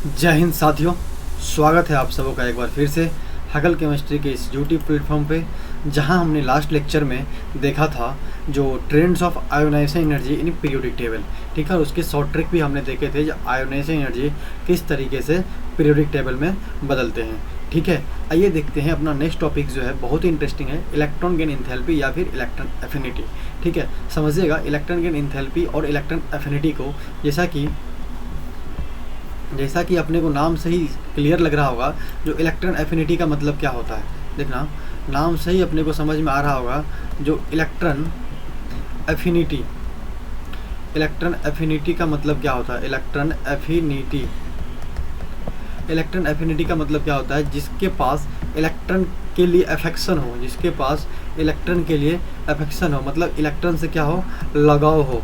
जय हिंद साथियों, स्वागत है आप सबों का एक बार फिर से हगल केमिस्ट्री के इस यूट्यूब प्लेटफॉर्म पे, जहां हमने लास्ट लेक्चर में देखा था जो trends of ionization energy in periodic table. ठीक है, उसके शॉर्ट ट्रिक भी हमने देखे थे, जो आयोनाइजेशन एनर्जी किस तरीके से पीरियोडिक टेबल में बदलते हैं। ठीक है, आइए देखते हैं अपना नेक्स्ट टॉपिक जो है बहुत ही इंटरेस्टिंग है, इलेक्ट्रॉन गेन एंथैल्पी या फिर इलेक्ट्रॉन एफिनिटी। ठीक है, समझिएगा इलेक्ट्रॉन गेन एंथैल्पी और इलेक्ट्रॉन एफिनिटी को, जैसा कि अपने को नाम से ही क्लियर लग रहा होगा, जो इलेक्ट्रॉन एफिनिटी का मतलब क्या होता है। देखना, नाम से ही अपने को समझ में आ रहा होगा, जो इलेक्ट्रॉन एफिनिटी का मतलब क्या होता है। इलेक्ट्रॉन एफिनिटी का मतलब क्या होता है, जिसके पास इलेक्ट्रॉन के लिए अफेक्शन हो, मतलब इलेक्ट्रॉन से क्या हो, लगाव हो,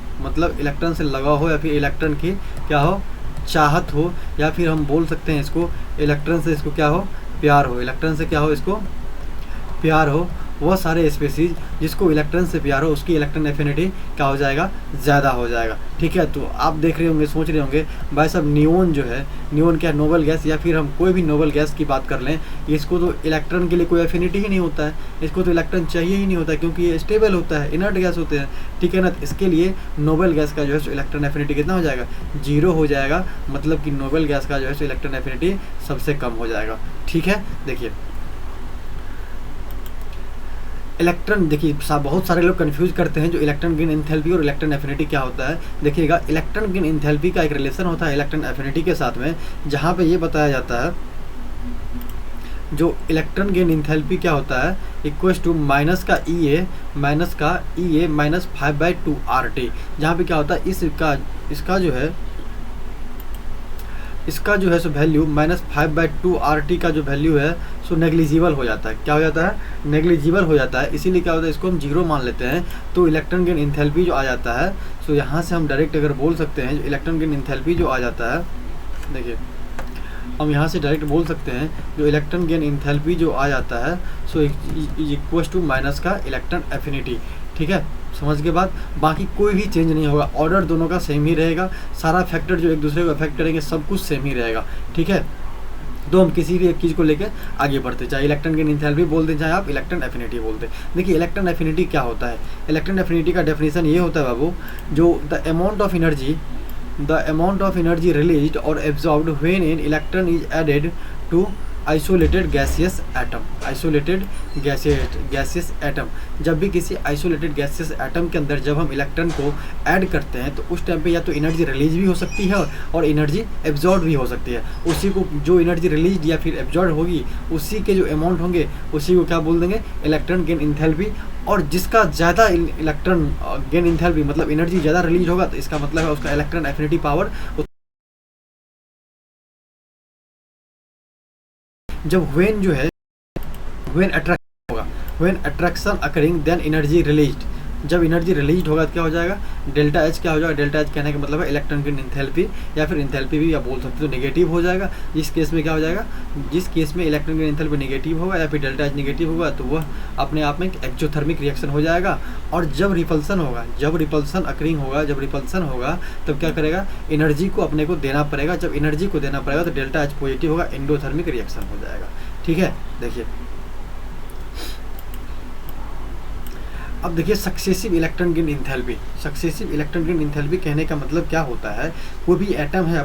या फिर इलेक्ट्रॉन की क्या हो, चाहत हो, या फिर हम बोल सकते हैं इसको इलेक्ट्रॉन से इसको क्या हो, प्यार हो। वह सारे स्पेसीज जिसको इलेक्ट्रॉन से प्यार हो, उसकी इलेक्ट्रॉन एफिनिटी क्या हो जाएगा, ज़्यादा हो जाएगा। ठीक है, तो आप देख रहे होंगे, सोच रहे होंगे भाई साहब नियोन जो है, नियोन क्या नोबल गैस, या फिर हम कोई भी नोबल गैस की बात कर लें, इसको तो इलेक्ट्रॉन के लिए कोई एफिनिटी ही नहीं होता है, इसको तो इलेक्ट्रॉन चाहिए ही नहीं होता है, क्योंकि ये स्टेबल होता है, इनर्ट गैस होते हैं। ठीक है ना, इसके लिए नोबल गैस का जो है इलेक्ट्रॉन एफिनिटी कितना हो जाएगा, 0 हो जाएगा। मतलब कि नोबल गैस का जो है इलेक्ट्रॉन एफिनिटी सबसे कम हो जाएगा। ठीक है, देखिए इलेक्ट्रॉन, देखिए बहुत सारे लोग कंफ्यूज करते हैं जो इलेक्ट्रॉन गेन एंथैल्पी और इलेक्ट्रॉन एफिनिटी क्या होता है। देखिएगा, इलेक्ट्रॉन गेन एंथैल्पी का एक रिलेशन होता है इलेक्ट्रॉन एफिनिटी के साथ में, जहाँ पे ये बताया जाता है जो इलेक्ट्रॉन गेन एंथैल्पी क्या होता है, इक्वल्स टू माइनस का ई ए माइनस 5/2 RT, जहाँ पे क्या होता है इसका जो है सो वैल्यू -5/2 RT का जो वैल्यू है सो नेग्लिजिबल हो जाता है। क्या हो जाता है, नेग्लिजिबल हो जाता है। इसीलिए क्या होता है, इसको हम 0 मान लेते हैं, तो इलेक्ट्रॉन गेन एंथैल्पी जो आ जाता है, सो यहाँ से हम डायरेक्ट अगर बोल सकते हैं, जो इलेक्ट्रॉन गेन एंथैल्पी जो आ जाता है, देखिए हम यहाँ से डायरेक्ट बोल सकते हैं जो इलेक्ट्रॉन गेन एंथैल्पी जो आ जाता है, सो इक्वल्स टू माइनस का इलेक्ट्रॉन एफिनिटी। ठीक है, समझ के बाद बाकी कोई भी चेंज नहीं होगा, ऑर्डर दोनों का सेम ही रहेगा, सारा फैक्टर जो एक दूसरे को अफेक्ट करेंगे सब कुछ सेम ही रहेगा। ठीक है, तो हम किसी भी एक चीज़ को लेकर आगे बढ़ते, चाहे इलेक्ट्रॉन गेन एंथैल्पी बोलते हैं, चाहे आप इलेक्ट्रॉन एफिनिटी बोलते हैं। देखिए इलेक्ट्रॉन एफिनिटी क्या होता है। इलेक्ट्रॉन एफिनिटी का डेफिनेशन ये होता है बाबू, जो the amount of energy released और absorbed when an electron is added to isolated gaseous atom. जब भी किसी आइसोलेटेड गैसियस एटम के अंदर जब हम इलेक्ट्रॉन को ऐड करते हैं, तो उस टाइम पे या तो एनर्जी रिलीज भी हो सकती है और एनर्जी एब्जॉर्ब भी हो सकती है। उसी को जो एनर्जी रिलीज या फिर एब्जॉर्ब होगी, उसी के जो अमाउंट होंगे, उसी को क्या बोल देंगे, इलेक्ट्रॉन गेन एंथैल्पी। और जिसका ज़्यादा इलेक्ट्रॉन गेन एंथैल्पी मतलब एनर्जी ज़्यादा रिलीज होगा, तो इसका मतलब है उसका इलेक्ट्रॉन एफिनिटी पावर। जब when attraction occurring then energy released, जब एनर्जी रिलीज होगा तो क्या हो जाएगा, डेल्टा एच क्या हो जाएगा। डेल्टा एच कहने का मतलब है इलेक्ट्रॉन गेन एंथैल्पी, या फिर एंथैल्पी भी आप बोल सकते हो, नेगेटिव हो जाएगा। जिस केस में क्या हो जाएगा, जिस केस में इलेक्ट्रॉन गेन एंथैल्पी नेगेटिव होगा या फिर डेल्टा एच नेगेटिव होगा, तो वह अपने आप में एक्सोथर्मिक रिएक्शन हो जाएगा। और जब रिपल्सन होगा तब क्या करेगा, एनर्जी को अपने को देना पड़ेगा। जब एनर्जी को देना पड़ेगा तो डेल्टा एच पॉजिटिव होगा, एंडोथर्मिक रिएक्शन हो जाएगा। ठीक है, देखिए अब देखिए सक्सेसिव इलेक्ट्रॉन गेन एंथैल्पी कहने का मतलब क्या होता है। कोई भी एटम है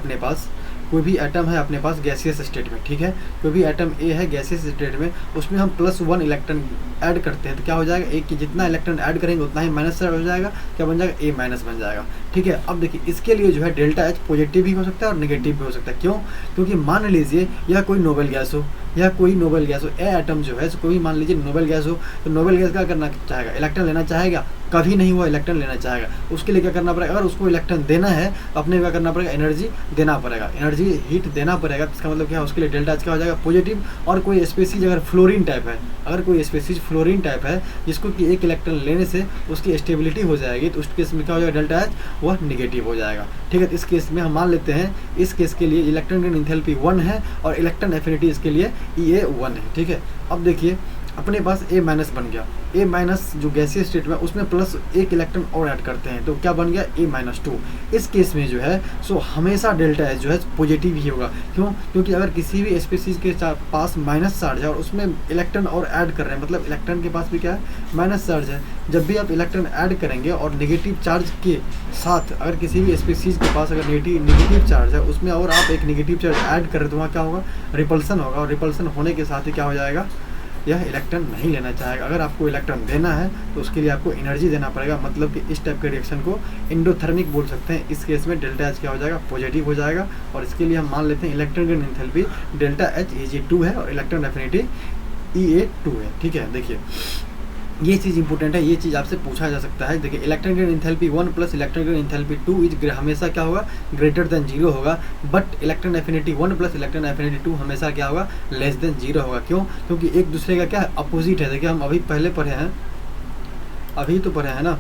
अपने पास गैसियस स्टेट में। ठीक है, कोई भी एटम ए है गैसियस स्टेट में, उसमें हम +1 इलेक्ट्रॉन ऐड करते हैं, तो क्या हो जाएगा, एक की जितना इलेक्ट्रॉन ऐड करेंगे उतना ही माइनस हो जाएगा, क्या बन जाएगा, A- बन जाएगा। ठीक है, अब देखिए इसके लिए जो है डेल्टा एच पॉजिटिव भी हो सकता है और नेगेटिव भी हो सकता है। क्यों, क्योंकि मान लीजिए यह कोई नोबल गैस हो, ए एटम जो है कोई मान लीजिए नोबल गैस हो, तो नोबल गैस क्या करना चाहेगा, इलेक्ट्रॉन लेना चाहेगा, कभी नहीं वो इलेक्ट्रॉन लेना चाहेगा। उसके लिए क्या करना पड़ेगा, अगर उसको इलेक्ट्रॉन देना है अपने क्या करना पड़ेगा, एनर्जी देना पड़ेगा, एनर्जी हीट देना पड़ेगा। इसका मतलब क्या है, उसके लिए डेल्टा एच क्या हो जाएगा, पॉजिटिव। और कोई स्पेसीज अगर फ्लोरीन टाइप है, जिसको कि एक इलेक्ट्रॉन लेने से उसकी स्टेबिलिटी हो जाएगी, तो उस केस में क्या हो जाएगा, डेल्टा एच वह निगेटिव हो जाएगा। ठीक है, तो इस केस में हम मान लेते हैं, इस केस के लिए इलेक्ट्रॉन गेन एंथैल्पी 1 है और इलेक्ट्रॉन एफिनिटी इसके लिए EA 1 है। ठीक है, अब देखिए अपने पास A माइनस बन गया। A माइनस जो गैसीय स्टेट में उसमें प्लस एक इलेक्ट्रॉन और ऐड करते हैं तो क्या बन गया A माइनस 2। इस केस में जो है सो हमेशा डेल्टा H जो है पॉजिटिव ही होगा। क्यों? क्योंकि अगर किसी भी स्पीसीज के पास माइनस चार्ज है और उसमें इलेक्ट्रॉन और ऐड कर रहे हैं, मतलब इलेक्ट्रॉन के पास भी क्या है, माइनस चार्ज है। जब भी आप इलेक्ट्रॉन ऐड करेंगे और नेगेटिव चार्ज के साथ अगर किसी भी स्पीसीज के पास अगर नेगेटिव चार्ज है उसमें और आप एक नेगेटिव चार्ज ऐड कर रहे तो वहाँ क्या होगा, रिपल्सन होगा। और रिपल्सन होने के साथ ही क्या हो जाएगा, यह इलेक्ट्रॉन नहीं लेना चाहेगा। अगर आपको इलेक्ट्रॉन देना है तो उसके लिए आपको एनर्जी देना पड़ेगा, मतलब कि इस टाइप के रिएक्शन को एंडोथर्मिक बोल सकते हैं। इस केस में डेल्टा H क्या हो जाएगा, पॉजिटिव हो जाएगा। और इसके लिए हम मान लेते हैं electron gain enthalpy delta H Eg2 है और इलेक्ट्रॉन एफिनिटी Ea2 है। ठीक है, देखिए ये चीज़ इंपॉर्टेंट है, ये चीज़ आपसे पूछा जा सकता है। देखिए electron gain enthalpy 1 plus electron gain enthalpy 2 is हमेशा क्या होगा, ग्रेटर देन 0 होगा। But electron affinity 1 plus electron affinity 2 हमेशा क्या होगा, लेस देन 0 होगा। क्यों? क्योंकि एक दूसरे का क्या है, अपोजिट है। देखिए हम अभी पहले पढ़े हैं, अभी तो पढ़े हैं ना।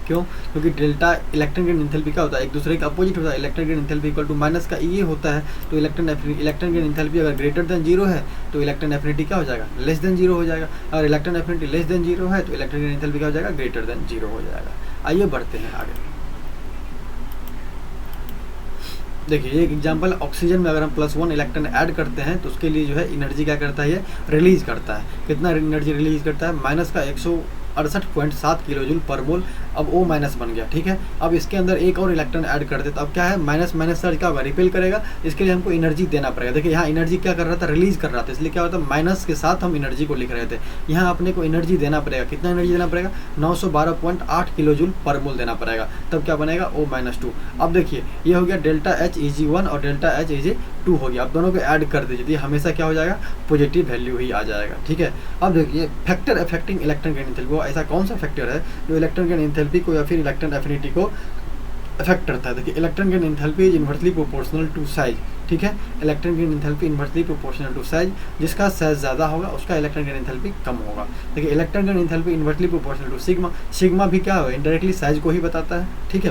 क्यों? क्योंकि डेल्टा इलेक्ट्रॉन गैन एंथैल्पी क्या होता है, एक दूसरे का अपोजिट होता है। Electron gain enthalpy equal to minus का ये होता है। तो इलेक्ट्रॉन गैन एंथैल्पी अगर ग्रेटर देन 0 है तो इलेक्ट्रॉन एफिनिटी क्या हो जाएगा, लेस देन 0 हो जाएगा। अगर इलेक्ट्रॉन एफिनिटी लेस देन 0 है तो इलेक्ट्रॉन गैन एंथैल्पी क्या हो जाएगा, ग्रेटर देन 0 हो जाएगा। आइए बढ़ते हैं आगे। देखिए ये एक एग्जांपल, ऑक्सीजन में अगर हम +1 इलेक्ट्रॉन ऐड करते हैं तो उसके लिए जो है एनर्जी क्या करता है, ये रिलीज करता है। कितना एनर्जी रिलीज करता है, माइनस का 168.7 किलो जूल पर मोल। अब O माइनस बन गया। ठीक है, अब इसके अंदर एक और इलेक्ट्रॉन ऐड कर देते, अब क्या है, माइनस माइनस चार्ज क्या होगा, रिपेल करेगा। इसके लिए हमको एनर्जी देना पड़ेगा। देखिए यहाँ एनर्जी क्या कर रहा था, रिलीज कर रहा था, इसलिए क्या होता है, माइनस के साथ हम एनर्जी को लिख रहे थे। यहाँ अपने को एनर्जी देना पड़ेगा, कितना एनर्जी देना पड़ेगा, 912.8 किलो जूल पर मोल देना पड़ेगा। तब क्या बनेगा, O-2। अब देखिए ये हो गया डेल्टा H Eg1 और डेल्टा H Eg2 हो गया। अब दोनों को ऐड कर दीजिए, हमेशा क्या हो जाएगा, पॉजिटिव वैल्यू ही आ जाएगा। ठीक है, अब देखिए factor affecting electron gain enthalpy, वो ऐसा कौन सा फैक्टर है जो इलेक्ट्रॉन गैन एंथैल्पी को या फिर इलेक्ट्रॉन एफिनिटी को अफेक्ट करता है। देखिए electron gain enthalpy is inversely proportional to size. ठीक है, electron gain enthalpy inversely proportional to size, जिसका साइज ज़्यादा होगा उसका इलेक्ट्रॉन गैन एंथैल्पी कम होगा। देखिए electron gain enthalpy inversely proportional to sigma, sigma भी क्या है, इनडायरेक्टली साइज को ही बताता है। ठीक है,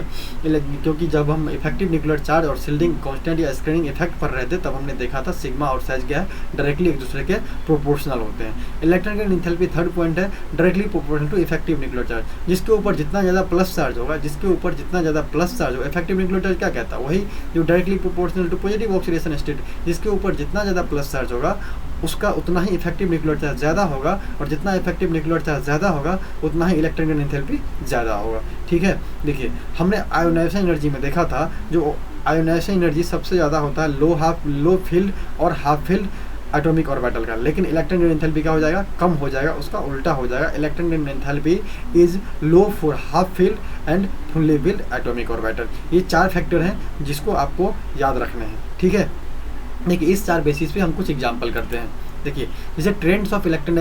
क्योंकि जब हम इफेक्टिव न्यूक्लियर चार्ज और शिल्डिंग कांस्टेंट या स्क्रीनिंग इफेक्ट पर रहते तब हमने देखा था सिग्मा और साइज क्या है, डायरेक्टली एक दूसरे के प्रोपोर्शनल होते हैं। Electron gain enthalpy third point है, directly proportional to effective nuclear charge, जिसके ऊपर जितना ज़्यादा प्लस चार्ज होगा, जिसके ऊपर जितना ज़्यादा प्लस चार्ज होगा, इफेक्टिव न्यूक्लियर चार्ज क्या कहता है, वही जो directly proportional to positive oxidation state, जिसके ऊपर जितना ज़्यादा प्लस चार्ज होगा उसका उतना ही इफेक्टिव न्यूक्लियर चार्ज ज़्यादा होगा, और जितना इफेक्टिव न्यूक्लियर चार्ज ज़्यादा होगा उतना ही इलेक्ट्रॉन गैन एंथैल्पी ज़्यादा होगा। ठीक है, देखिए हमने आयोनाइजेशन एनर्जी में देखा था, जो आयोनाइजेशन एनर्जी सबसे ज़्यादा होता है लो फील्ड और हाफ फील्ड एटॉमिक ऑर्बिटल का, लेकिन इलेक्ट्रॉन गैन एंथैल्पी क्या हो जाएगा, कम हो जाएगा, उसका उल्टा हो जाएगा। Electron gain enthalpy is low for half filled and fully filled atomic orbital. ये 4 फैक्टर हैं जिसको आपको याद रखने हैं। ठीक है, देखिए इस 4 बेसिस पे हम कुछ एग्जांपल करते हैं। देखिए जैसे ट्रेंड्स ऑफ इलेक्ट्रॉन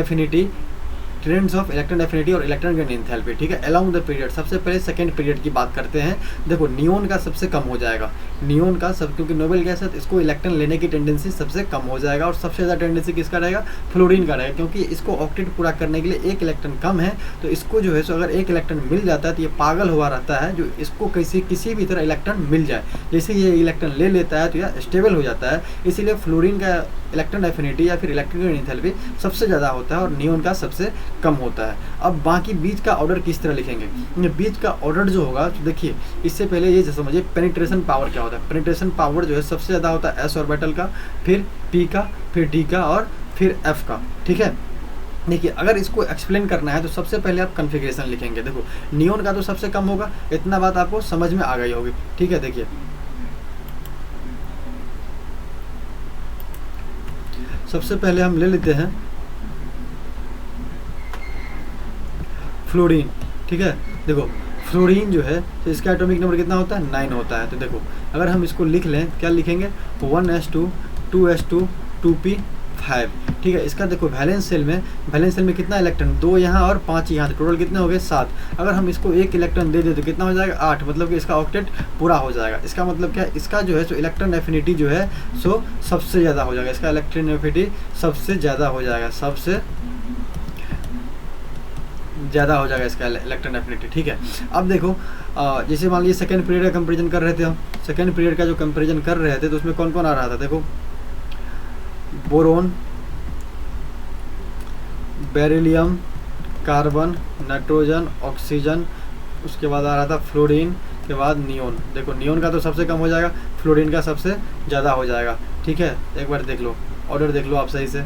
एफिनिटी और इलेक्ट्रॉन गैन एंथैल्पी। ठीक है, अलोंग द पीरियड, सबसे पहले सेकंड पीरियड की बात करते हैं। देखो नियोन का सबसे कम हो जाएगा, नियोन का सब, क्योंकि नोबेल गैस है तो इसको इलेक्ट्रॉन लेने की टेंडेंसी सबसे कम हो जाएगा। और सबसे ज़्यादा टेंडेंसी किसका रहेगा, फ्लोरीन का रहेगा, क्योंकि इसको ऑक्टेट पूरा करने के लिए 1 इलेक्ट्रॉन कम है। तो इसको जो है सो अगर 1 इलेक्ट्रॉन मिल जाता है तो ये पागल हुआ रहता है, जो इसको किसी भी तरह इलेक्ट्रॉन मिल जाए, जैसे ये इलेक्ट्रॉन ले लेता है तो यह स्टेबल हो जाता है। इसीलिए फ्लोरीन का इलेक्ट्रॉन एफिनिटी या फिर इलेक्ट्रॉन गैन एंथैल्पी सबसे ज़्यादा होता है और नियोन का सबसे कम होता है। अब बाकी बीच का ऑर्डर किस तरह लिखेंगे, बीच का ऑर्डर जो होगा तो देखिए इससे पहले ये समझिए पेनिट्रेशन पावर क्या होता है। पेनिट्रेशन पावर जो है सबसे ज़्यादा होता है S ऑर्बिटल का, फिर P का, फिर D का और फिर F का। ठीक है, देखिए अगर इसको एक्सप्लेन करना है तो सबसे पहले आप कन्फिग्रेशन लिखेंगे। देखो नियोन का तो सबसे कम होगा, इतना बात आपको समझ में आ गई होगी। ठीक है, देखिए सबसे पहले हम ले लेते हैं फ्लोरीन। ठीक है, देखो फ्लोरीन जो है तो इसका एटॉमिक नंबर कितना होता है, 9 होता है। तो देखो अगर हम इसको लिख लें, क्या लिखेंगे, 1s2 2s2 2p5। ठीक है, इसका देखो वैलेंस सेल में कितना इलेक्ट्रॉन, 2 यहाँ और 5 यहाँ, टोटल कितने हो गए 7। अगर हम इसको 1 इलेक्ट्रॉन दे तो कितना हो जाएगा, 8, मतलब कि इसका ऑक्टेट पूरा हो जाएगा। इसका मतलब क्या है, इसका जो है सो इलेक्ट्रॉन एफिनिटी जो है सो सबसे ज़्यादा हो जाएगा, इसका इलेक्ट्रॉन एफिनिटी सबसे ज़्यादा हो जाएगा, सबसे ज़्यादा हो जाएगा इसका इलेक्ट्रॉन एफिनिटी। ठीक है, अब देखो जैसे मान लीजिए सेकेंड पीरियड का कंपेरिजन कर रहे थे हम, सेकेंड पीरियड का जो कंपेरिजन कर रहे थे तो उसमें कौन कौन आ रहा था, देखो boron, beryllium, carbon, nitrogen, oxygen, उसके बाद आ रहा था फ्लोरीन, के बाद नियोन। देखो नियोन का तो सबसे कम हो जाएगा, फ्लोरीन का सबसे ज़्यादा हो जाएगा। ठीक है, एक बार देख लो, ऑर्डर देख लो आप सही से।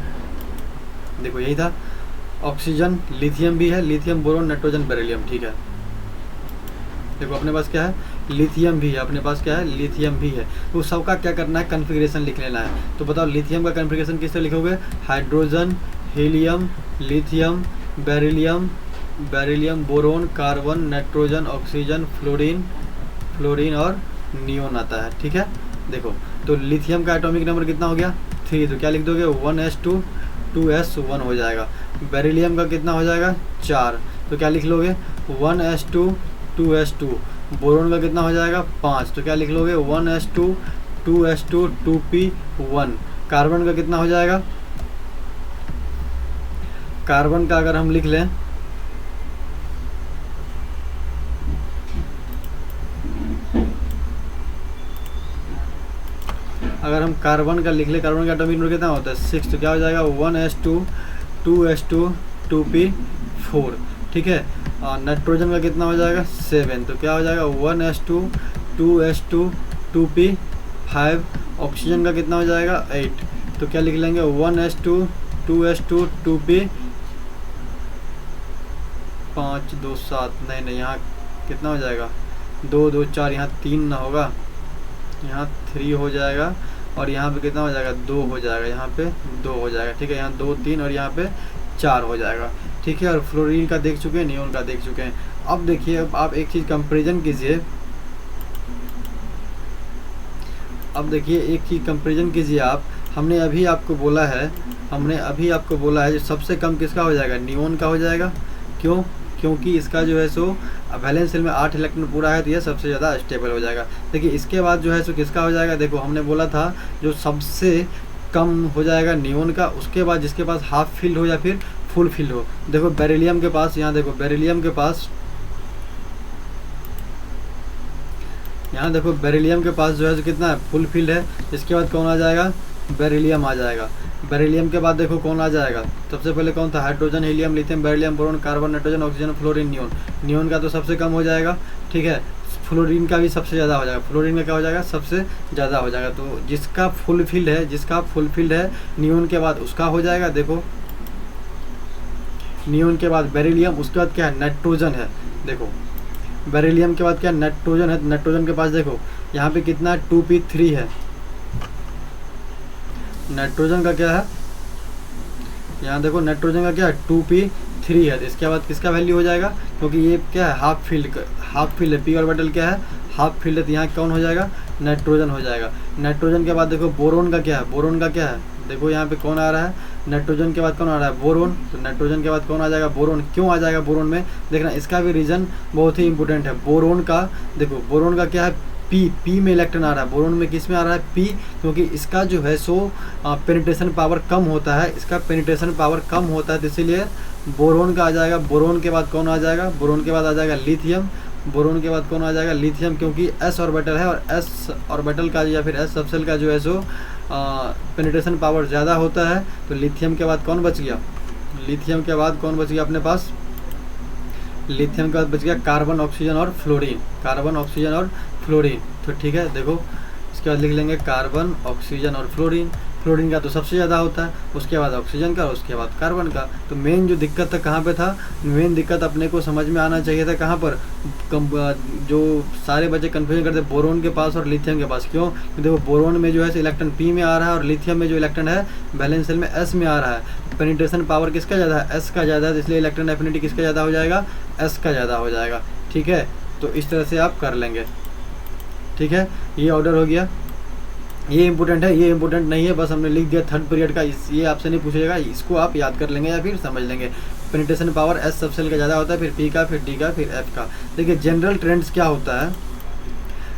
देखो यही था, ऑक्सीजन, लिथियम भी है, लिथियम, बोरोन, नाइट्रोजन, बेरिलियम। ठीक है, देखो अपने पास क्या है, लिथियम भी है, अपने पास क्या है, लिथियम भी है। तो सबका क्या करना है, कन्फिग्रेशन लिख लेना है। तो बताओ लिथियम का कन्फिग्रेशन किस तरह लिखोगे, hydrogen, helium, lithium, beryllium, beryllium, boron, carbon, nitrogen, oxygen, fluorine और नियोन आता है। ठीक है, देखो तो लिथियम का एटॉमिक नंबर कितना हो गया, 3, तो क्या लिख दोगे, 1s2 2s1 हो जाएगा। बेरिलियम का कितना हो जाएगा, 4, तो क्या लिख लोगे, 1s2 2s2। बोरोन का कितना हो जाएगा, 5, तो क्या लिख लोगे, 1s2 2s2 2p1। कार्बन का कितना हो जाएगा, कार्बन का अगर हम लिख लें, अगर हम कार्बन का लिख ले, कार्बन का एटॉमिक नंबर कितना होता है, 6, तो क्या हो जाएगा, 1s2 2s2 2p4। ठीक है, और नाइट्रोजन का कितना हो जाएगा, 7, तो क्या हो जाएगा, 1s2 2s2 2p5। ऑक्सीजन का कितना हो जाएगा, 8, तो क्या लिख लेंगे, 1s2 2s2 2p5 2 7, नहीं यहाँ कितना हो जाएगा, 2 2 4, यहाँ 3 ना होगा, यहाँ 3 हो जाएगा, और यहाँ पे कितना हो जाएगा, 2 हो जाएगा, यहाँ पे 2 हो जाएगा। ठीक है, यहाँ 2 3 और यहाँ पे 4 हो जाएगा। ठीक है, और फ्लोरीन का देख चुके हैं, नियोन का देख चुके हैं। अब देखिए, अब आप एक चीज़ कंपेरिजन कीजिए, अब देखिए एक चीज़ कंपेरिजन कीजिए आप। हमने अभी आपको बोला है जो सबसे कम किसका हो जाएगा, नियोन का हो जाएगा। क्यों, क्योंकि इसका जो है सो वैलेंस शेल में 8 इलेक्ट्रॉन पूरा है, तो ये सबसे ज़्यादा स्टेबल हो जाएगा। देखिए इसके बाद जो है सो किसका हो जाएगा, देखो हमने बोला था जो सबसे कम हो जाएगा नियोन का, उसके बाद जिसके पास हाफ फील्ड हो या फिर फुल फील्ड हो। देखो बेरिलियम के पास, यहाँ देखो बेरिलियम के पास, यहाँ देखो बेरिलियम के पास जो है सो कितना है, फुल फील्ड है। इसके बाद कौन आ जाएगा, बेरिलियम आ जाएगा। बेरिलियम के बाद देखो कौन आ जाएगा, सबसे पहले कौन था, hydrogen, helium, lithium, beryllium, boron, carbon, nitrogen, oxygen, fluorine, neon. Neon का तो सबसे कम हो जाएगा। ठीक है, फ्लोरीन का भी सबसे ज़्यादा हो जाएगा। फ्लोरीन का क्या हो जाएगा, सबसे ज़्यादा हो जाएगा। तो जिसका फुल फील्ड है नियोन के बाद उसका हो जाएगा। देखो नियोन के बाद बेरिलियम, उसके बाद क्या है, नाइट्रोजन है। देखो बेरिलियम के बाद क्या, नाइट्रोजन है। नाइट्रोजन के पास देखो यहाँ पे कितना 2p3 है। नाइट्रोजन का क्या है, यहाँ देखो नाइट्रोजन का क्या है, 2p3 है। इसके बाद किसका वैल्यू हो जाएगा, क्योंकि ये क्या है, हाफ फील्ड है, p ऑर्बिटल क्या है, हाफ फील्ड है, तो यहाँ कौन हो जाएगा, नाइट्रोजन हो जाएगा। नाइट्रोजन के बाद देखो बोरोन का क्या है, देखो यहाँ पे कौन आ रहा है, नाइट्रोजन के बाद कौन आ रहा है, बोरोन। तो नाइट्रोजन के बाद कौन आ जाएगा, बोरोन। क्यों आ जाएगा बोरोन में, देखना इसका भी रीज़न बहुत ही इंपॉर्टेंट है। बोरोन का देखो, बोरोन का क्या है, पी में इलेक्ट्रॉन आ रहा है। बोरोन में किस में आ रहा है, पी, क्योंकि इसका जो है सो पेनिट्रेशन पावर कम होता है, तो इसीलिए बोरोन का आ जाएगा। बोरोन के बाद कौन आ जाएगा, बोरोन के बाद आ जाएगा लिथियम। बोरोन के बाद कौन आ जाएगा, लिथियम, क्योंकि s ऑर्बिटल है, और s ऑर्बिटल का या फिर s सबसेल का जो है सो पेनिट्रेशन पावर ज़्यादा होता है। तो लिथियम के बाद कौन बच गया, लिथियम के बाद कौन बच गया अपने पास, लिथियम के बाद बच गया कार्बन, ऑक्सीजन और फ्लोरीन। तो ठीक है, देखो इसके बाद लिख लेंगे कार्बन, ऑक्सीजन और फ्लोरीन। फ्लोरीन का तो सबसे ज़्यादा होता है, उसके बाद ऑक्सीजन का, उसके बाद कार्बन का। तो मेन जो दिक्कत था कहाँ पे था, मेन दिक्कत अपने को समझ में आना चाहिए था कहाँ पर, जो सारे बच्चे कन्फ्यूजन करते बोरोन के पास और लिथियम के पास। क्यों, देखो बोरोन में जो है इलेक्ट्रॉन p में आ रहा है, और लिथियम में जो इलेक्ट्रॉन है वैलेंस शेल में s में आ रहा है। पेनिट्रेशन पावर किसका ज़्यादा है, s का ज़्यादा है, इसलिए इलेक्ट्रॉन एफिनिटी किसका ज़्यादा हो जाएगा, s का ज़्यादा हो जाएगा। ठीक है, तो इस तरह से आप कर लेंगे। ठीक है, ये ऑर्डर हो गया। ये इंपॉर्टेंट है, ये इंपॉर्टेंट नहीं है, बस हमने लिख दिया थर्ड पीरियड का। ये आपसे नहीं पूछा जाएगा, इसको आप याद कर लेंगे या फिर समझ लेंगे। पेनिट्रेशन पावर s सबसेल का ज़्यादा होता है, फिर p का, फिर d का, फिर f का। देखिए जनरल ट्रेंड्स क्या होता है,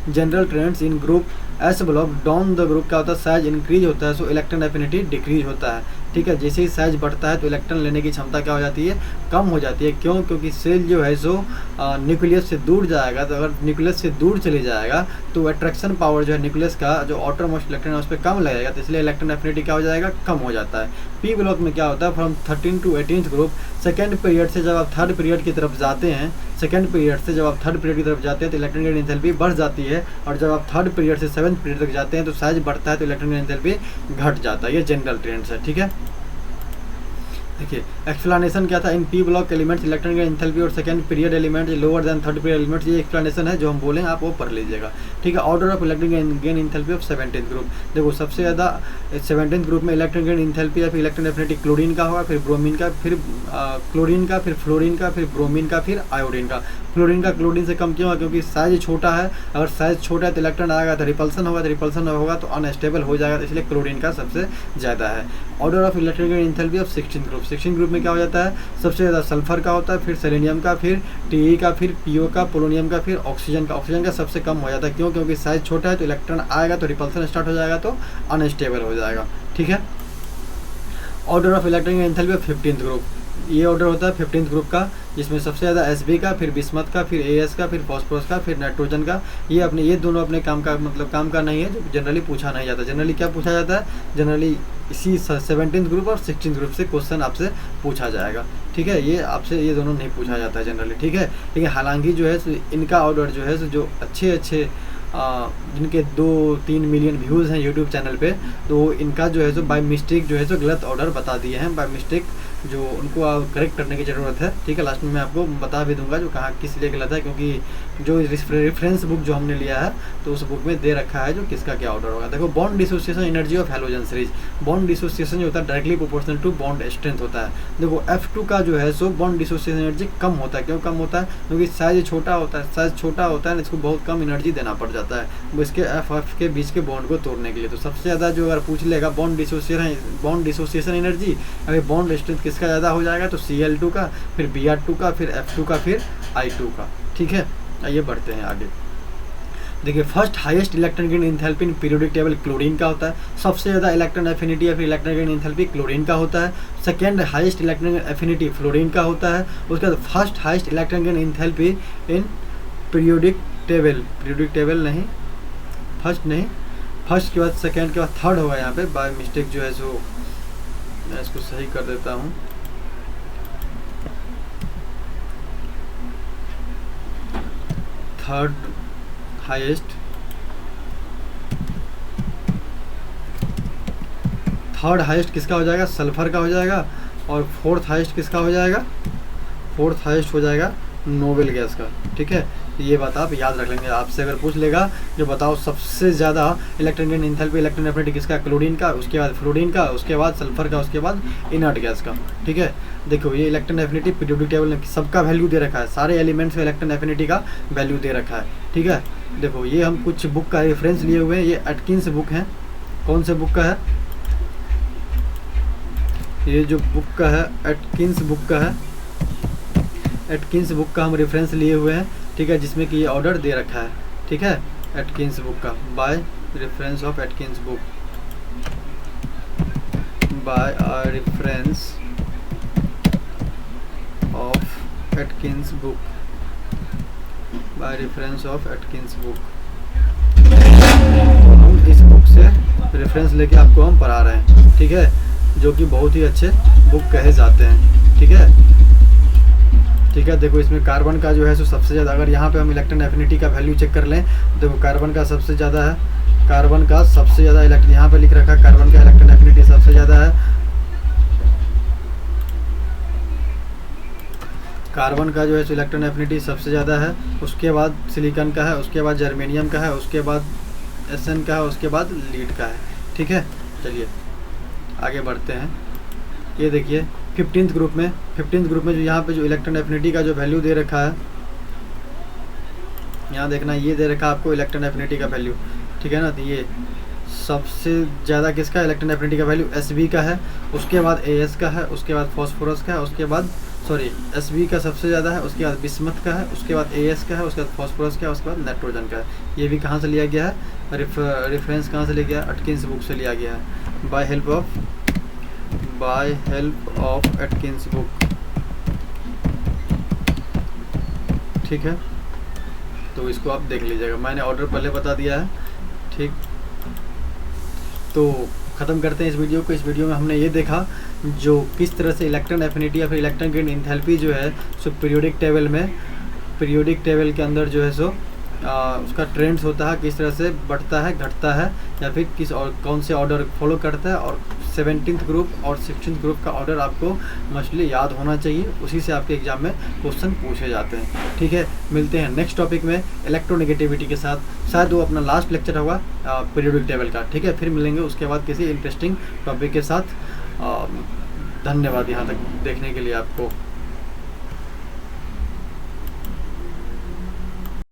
general trends in group S block down the group क्या होता है, साइज इंक्रीज होता है, सो इलेक्ट्रॉन एफिनिटी डिक्रीज होता है। ठीक है। जैसे ही साइज बढ़ता है तो इलेक्ट्रॉन लेने की क्षमता क्या हो जाती है, कम हो जाती है। क्यों? क्योंकि सेल जो है सो न्यूक्लियस से दूर जाएगा, तो अगर न्यूक्लियस से दूर चली जाएगा तो अट्रैक्शन पावर जो है न्यूक्लियस का जो आउटर मोस्ट इलेक्ट्रॉन है उस पर कम लगेगा, तो इसलिए इलेक्ट्रॉन एफिनिटी क्या हो जाएगा, कम हो जाता है। पी ब्लॉक में क्या होता है, from 13 to 18th group, second period से जब आप थर्ड पीरियड की तरफ जाते हैं, सेकेंड पीरियड से जब आप थर्ड पीरियड की तरफ जाते हैं तो इलेक्ट्रॉन की एंथैल्पी बढ़ जाती है, और जब आप थर्ड पीरियड से सेवन्थ पीरियड तक जाते हैं तो साइज बढ़ता है तो इलेक्ट्रॉन की एंथैल्पी घट जाता है। ये जनरल ट्रेंड्स है, ठीक है। देखिए एक्सप्लेनेशन क्या था, in P block elements electron की एंथैल्पी और second period element lower than third period elements, ये एक्सप्लेनेशन है जो हम बोलें आप वो पढ़ लीजिएगा, ठीक है। Order of electron gain enthalpy of 17th group, देखो सबसे ज़्यादा 17th ग्रुप में इलेक्ट्रॉन गेन एंथैल्पी या फिर इलेक्ट्रॉन एफिनिटी क्लोरीन का होगा, फिर ब्रोमीन का, फिर क्लोरीन का, फिर फ्लोरीन का, फिर ब्रोमीन का, फिर आयोडीन का। फ्लोरीन का क्लोरीन से कम क्यों है, क्योंकि साइज छोटा है, अगर साइज छोटा है तो इलेक्ट्रॉन आएगा तो रिपल्सन होगा, तो रिपल्सन होगा तो अनस्टेबल हो जाएगा, तो इसलिए क्लोरीन का सबसे ज़्यादा है। Order of electron gain enthalpy of 16th group, 16th group में क्या हो जाता है, सबसे ज़्यादा सल्फर का होता है, फिर सेलेनियम का, फिर टी का, फिर पीओ का, पोलोनियम का, फिर ऑक्सीजन का। ऑक्सीजन का सबसे कम हो जाता है, क्यों? क्योंकि साइज छोटा है तो इलेक्ट्रॉन आएगा तो रिपल्सन स्टार्ट हो जाएगा तो अनस्टेबल हो जाएगा, ठीक है। Order of electron gain enthalpy of 15th group, ये ऑर्डर होता है 15th ग्रुप का, जिसमें सबसे ज़्यादा एसबी का, फिर बिस्मथ का, फिर एएस का, फिर फॉस्फोरस का, फिर नाइट्रोजन का। ये दोनों अपने काम का मतलब काम का नहीं है, जो जनरली पूछा नहीं जाता। जनरली क्या पूछा जाता है, जनरली इसी 17th ग्रुप और 16th ग्रुप से क्वेश्चन आपसे पूछा जाएगा, ठीक है। ये आपसे ये दोनों नहीं पूछा जाता है जनरली, ठीक है। लेकिन हालांकि जो है इनका ऑर्डर जो है जो अच्छे जिनके 2-3 मिलियन व्यूज़ हैं यूट्यूब चैनल पे, तो इनका जो है जो बाय मिस्टेक जो है जो गलत ऑर्डर बता दिए हैं, बाय मिस्टेक, जो उनको करेक्ट करने की ज़रूरत है, ठीक है। लास्ट में मैं आपको बता भी दूंगा जो कहाँ किस लिए गलत है, क्योंकि जो रेफरेंस बुक जो हमने लिया है तो उस बुक में दे रखा है जो किसका क्या ऑर्डर होगा। देखो bond dissociation energy of halogen series, bond dissociation जो होता है directly proportional to bond strength होता है। देखो F2 का जो है सो बॉन्ड डिसोसिएशन एनर्जी कम होता है, क्यों कम होता है, क्योंकि साइज छोटा होता है, साइज छोटा होता है इसको बहुत कम एनर्जी देना पड़ जाता है वो इसके F के बीच के बॉन्ड को तोड़ने के लिए। तो सबसे ज़्यादा जो अगर पूछ लेगा बॉन्ड डिसोसिएशन एनर्जी, अगर बॉन्ड स्ट्रेंथ किसका ज़्यादा हो जाएगा तो Cl2 का, फिर Br2 का, फिर F2 का, फिर I2 का, ठीक है। आइए बढ़ते हैं आगे। देखिए first highest electron gain enthalpy इन पीरियोडिक टेबल क्लोरीन का होता है, सबसे ज़्यादा इलेक्ट्रॉन एफिनिटी या फिर इलेक्ट्रॉन गेन एंथैल्पी क्लोरीन का होता है। Second highest electron gain affinity fluorine का होता है। उसके बाद first highest electron gain enthalpy इन पीरियोडिक टेबल नहीं, फर्स्ट नहीं, फर्स्ट के बाद सेकेंड के बाद थर्ड होगा यहाँ पे, बाय मिस्टेक जो है सो मैं इसको सही कर देता हूँ। थर्ड हाईएस्ट किसका हो जाएगा, सल्फर का हो जाएगा। और फोर्थ हाईएस्ट किसका हो जाएगा, फोर्थ हाईएस्ट हो जाएगा नोबेल गैस का, ठीक है। ये बात आप याद रख लेंगे, आपसे अगर पूछ लेगा जो बताओ सबसे ज़्यादा electron gain enthalpy electron affinity किसका, क्लोरीन का, उसके बाद फ्लोरीन का, उसके बाद सल्फर का, उसके बाद इनर्ट गैस का, ठीक है। देखो ये इलेक्ट्रॉन एफिनिटी पीरियोडिक टेबल में सबका वैल्यू दे रखा है, सारे एलिमेंट्स में इलेक्ट्रॉन एफिनिटी का वैल्यू दे रखा है, ठीक है। देखो ये हम कुछ बुक का रेफरेंस लिए हुए हैं, ये एटकिंस बुक है, कौन से बुक का है, ये जो बुक का है एटकिंस बुक का है, एटकिंस बुक का हम रेफरेंस लिए हुए हैं, ठीक है, जिसमें कि ये ऑर्डर दे रखा है, ठीक है। एटकिंस बुक का by reference of Atkins book, by reference of Atkins book, by reference of Atkins book. हम इस बुक से रेफरेंस लेके आपको हम पढ़ा रहे हैं, ठीक है, जो कि बहुत ही अच्छे बुक कहे जाते हैं, ठीक है, ठीक है। देखो इसमें कार्बन का जो है सो सबसे ज़्यादा, अगर यहाँ पे हम इलेक्ट्रॉन एफिनिटी का वैल्यू चेक कर लें, देखो कार्बन का सबसे ज़्यादा है, कार्बन का सबसे ज़्यादा इलेक्ट्रॉन यहाँ पे लिख रखा है, कार्बन का इलेक्ट्रॉन एफिनिटी सबसे ज़्यादा है, कार्बन का जो है इलेक्ट्रॉन एफिनिटी सबसे ज़्यादा है। उसके बाद सिलिकॉन का है, उसके बाद जर्मेनियम का है, उसके बाद एसएन का है, उसके बाद लीड का है, ठीक है। चलिए आगे बढ़ते हैं। ये देखिए 15th ग्रुप में जो यहाँ पे जो इलेक्ट्रॉन एफिनिटी का जो वैल्यू दे रखा है, यहाँ देखना ये दे रखा है आपको इलेक्ट्रॉन एफिनिटी का वैल्यू, ठीक है ना। तो ये सबसे ज़्यादा किसका इलेक्ट्रॉन एफिनिटी का वैल्यू एसबी का है, उसके बाद एएस का है, उसके बाद फॉस्फोरस का है, उसके बाद एसबी का सबसे ज़्यादा है, उसके बाद बिस्मथ का है, उसके बाद एएस का है, उसके बाद फॉस्फोरस का है, उसके बाद नाइट्रोजन का है। ये भी कहाँ से लिया गया है, रेफरेंस कहाँ से लिया गया है, एटकिंस बुक से लिया गया है, by help of by help of Atkins book. ठीक है, तो इसको आप देख लीजिएगा, मैंने ऑर्डर पहले बता दिया है। ठीक, तो ख़त्म करते हैं इस वीडियो को। इस वीडियो में हमने ये देखा जो किस तरह से इलेक्ट्रॉन एफिनिटी या फिर इलेक्ट्रॉन गेन एंथैल्पी जो है सो पीरियोडिक टेबल के अंदर जो है सो उसका ट्रेंड्स होता है, किस तरह से बढ़ता है घटता है या फिर किस और कौन से ऑर्डर फॉलो करता है। और 17th ग्रुप और 16th ग्रुप का ऑर्डर आपको मछली याद होना चाहिए, उसी से आपके एग्जाम में क्वेश्चन पूछे जाते हैं। ठीक है, मिलते हैं नेक्स्ट टॉपिक में इलेक्ट्रोनेगेटिविटी के साथ, शायद वो अपना लास्ट लेक्चर होगा पीरियोडिक टेबल का। ठीक है, फिर मिलेंगे उसके बाद किसी इंटरेस्टिंग टॉपिक के साथ। धन्यवाद यहाँ तक देखने के लिए आपको।